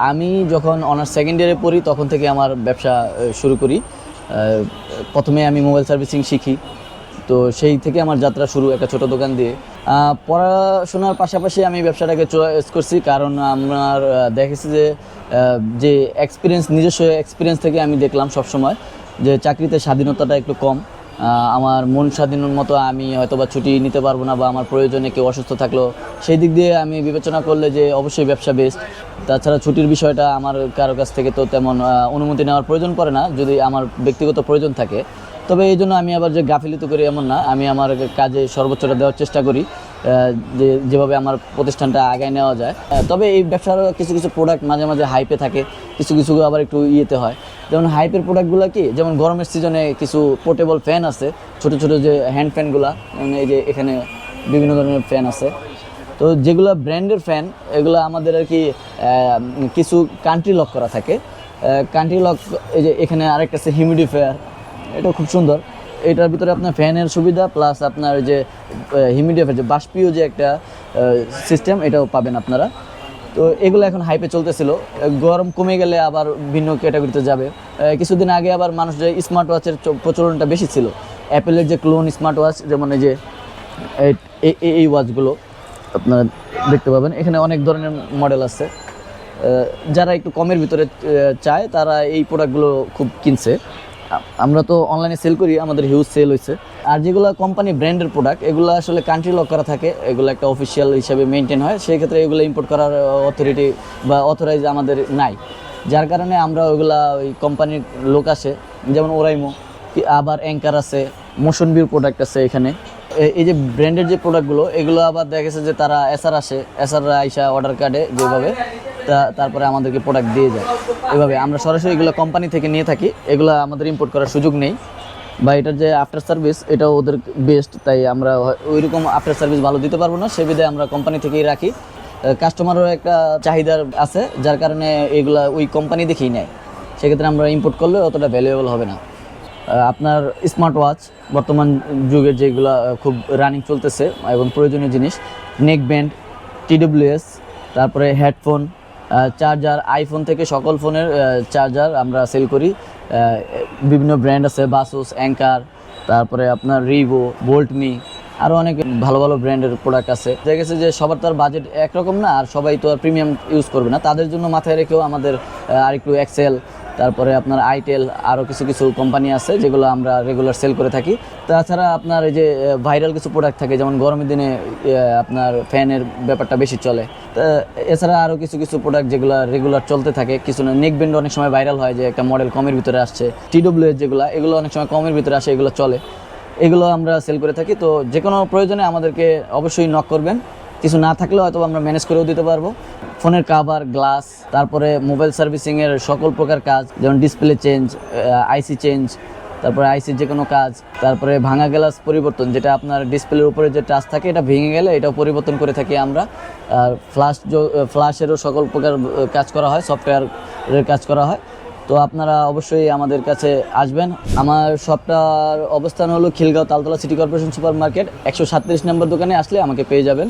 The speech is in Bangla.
আমি যখন অনার্স সেকেন্ড ইয়ারে পড়ি তখন থেকে আমার ব্যবসা শুরু করি। প্রথমে আমি মোবাইল সার্ভিসিং শিখি, তো সেই থেকে আমার যাত্রা শুরু একটা ছোট দোকান দিয়ে। পড়াশোনার পাশাপাশি আমি ব্যবসাটাকে চয়েস করছি, কারণ আমার দেখেছি যে এক্সপিরিয়েন্স, নিজস্ব এক্সপিরিয়েন্স থেকে আমি দেখলাম সবসময় যে চাকরিতে স্বাধীনতাটা একটু কম। আমার মন স্বাধীনের মতো আমি হয়তো বা ছুটি নিতে পারবো না, বা আমার প্রয়োজনে কেউ অসুস্থ থাকলো, সেই দিক দিয়ে আমি বিবেচনা করলে যে অবশ্যই ব্যবসা বেস্ট। তাছাড়া ছুটির বিষয়টা আমার কারো কাছ থেকে তো তেমন অনুমতি নেওয়ার প্রয়োজন পড়ে না, যদি আমার ব্যক্তিগত প্রয়োজন থাকে। তবে এই জন্য আমি আবার যে গাফিলিত করি এমন না, আমি আমার কাজে সর্বোচ্চটা দেওয়ার চেষ্টা করি, যেভাবে আমার প্রতিষ্ঠানটা আগায় নেওয়া যায়। তবে এই ব্যবসার কিছু কিছু প্রোডাক্ট মাঝে মাঝে হাইপে থাকে, কিছু কিছু আবার একটু ইয়েতে হয়। যেমন হাইপের প্রোডাক্টগুলো কি, যেমন গরমের সিজনে কিছু পোর্টেবল ফ্যান আছে, ছোটো ছোটো যে হ্যান্ড ফ্যানগুলো, এই যে এখানে বিভিন্ন ধরনের ফ্যান আছে। তো যেগুলো ব্র্যান্ডের ফ্যান, এগুলো আমাদের আর কি কিছু কান্ট্রি লক করা থাকে। কান্ট্রি লক, এই যে এখানে আরেকটা আছে হিউমিডিফায়ার, এটা খুব সুন্দর। এটার ভিতরে আপনার ফ্যানের সুবিধা প্লাস আপনার যে হিউমিডিফায়ার, যে বাষ্পীয় যে একটা সিস্টেম, এটাও পাবেন আপনারা। তো এগুলো এখন হাইপে চলতেছিল, গরম কমে গেলে আবার ভিন্ন ক্যাটাগরিতে যাবে। কিছুদিন আগে আবার মানুষ যে স্মার্ট ওয়াচের প্রচলনটা বেশি ছিল, অ্যাপেলের যে ক্লোন স্মার্ট ওয়াচ, যেমন এই যে এই ওয়াচগুলো আপনারা দেখতে পাবেন, এখানে অনেক ধরনের মডেল আছে। যারা একটু কমের ভিতরে চায় তারা এই প্রোডাক্টগুলো খুব কিনছে। আমরা তো অনলাইনে সেল করি, আমাদের হিউজ সেল হয়েছে। আর যেগুলো কোম্পানি ব্র্যান্ডের প্রোডাক্ট, এগুলো আসলে কান্ট্রি লক করা থাকে, এগুলো একটা অফিসিয়াল হিসাবে মেনটেন হয়, সেই ক্ষেত্রে এগুলো ইম্পোর্ট করার অথরিটি বা অথরাইজ আমাদের নাই, যার কারণে আমরা ওইগুলা ওই কোম্পানির লোক আসে, যেমন ওরাইমো, আবার অ্যাঙ্কার আছে, মোশন ভিউর প্রোডাক্ট আছে এখানে। এই যে ব্র্যান্ডের যে প্রোডাক্টগুলো, এগুলো আবার দেখা গেছে যে তারা এসআর আসে, এসআররা আইসা অর্ডার কার্ডে যেভাবে তারপরে আমাদেরকে প্রোডাক্ট দিয়ে যায়। এভাবে আমরা সরাসরি এগুলো কোম্পানি থেকে নিয়ে থাকি, এগুলো আমাদের ইম্পোর্ট করার সুযোগ নেই। বা এটার যে আফটার সার্ভিস, এটাও ওদের বেস্ট, তাই আমরা ওইরকম আফটার সার্ভিস ভালো দিতে পারবো না, সে বিধায় আমরা কোম্পানি থেকেই রাখি। কাস্টমারও একটা চাহিদার আছে, যার কারণে এগুলা ওই কোম্পানি দেখেই নেয়, সেক্ষেত্রে আমরা ইম্পোর্ট করলে অতটা ভ্যালুয়েবল হবে না। আপনার স্মার্ট ওয়াচ বর্তমান যুগের যেগুলো খুব রানিং চলতেছে এবং প্রয়োজনীয় জিনিস, নেক ব্যান্ড, TWS, তারপরে হেডফোন, চার্জার, আইফোন থেকে সকল ফোনের চার্জার আমরা সেল করি। বিভিন্ন ব্র্যান্ড আছে, বাসুস, অ্যাঙ্কার, তারপরে আপনার রিভো, ভোল্টমি, আরও অনেক ভালো ভালো ব্র্যান্ডের প্রোডাক্ট আছে। দেখা গেছে যে সবার তো আর বাজেট একরকম না, আর সবাই তো আর প্রিমিয়াম ইউজ করবে না, তাদের জন্য মাথায় রেখেও আমাদের আরেকটু এক্সেল, তারপরে আপনার আইটেল, আরও কিছু কিছু কোম্পানি আছে যেগুলো আমরা রেগুলার সেল করে থাকি। তাছাড়া আপনার এই যে ভাইরাল কিছু প্রোডাক্ট থাকে, যেমন গরমের দিনে আপনার ফ্যানের ব্যাপারটা বেশি চলে। এছাড়া আরও কিছু কিছু প্রোডাক্ট যেগুলো রেগুলার চলতে থাকে, কিছু না, নেক ব্যান্ড অনেক সময় ভাইরাল হয় যে একটা মডেল কমের ভিতরে আসছে, TWS যেগুলো, এগুলো অনেক সময় কমের ভিতরে আসে, এগুলো চলে, এগুলো আমরা সেল করে থাকি। তো যে কোনো প্রয়োজনে আমাদেরকে অবশ্যই নক করবেন, কিছু না থাকলেও হয়তো আমরা ম্যানেজ করেও দিতে পারবো। ফোনের কাভার, গ্লাস, তারপরে মোবাইল সার্ভিসিংয়ের সকল প্রকার কাজ, যেমন ডিসপ্লে চেঞ্জ, আইসি চেঞ্জ, তারপরে আইসির যে কোনো কাজ, তারপরে ভাঙা গ্লাস পরিবর্তন, যেটা আপনার ডিসপ্লের উপরে যে টাচ থাকে এটা ভেঙে গেলে এটাও পরিবর্তন করে থাকি আমরা। আর ফ্ল্যাশেরও সকল প্রকার কাজ করা হয়, সফটওয়্যারের কাজ করা হয়। তো আপনারা অবশ্যই আমাদের কাছে আসবেন। আমার শপটার অবস্থান হলো Khilgaon Taltala city corporation super market 137 নম্বর দোকানে আসলে আমাকে পেয়ে যাবেন।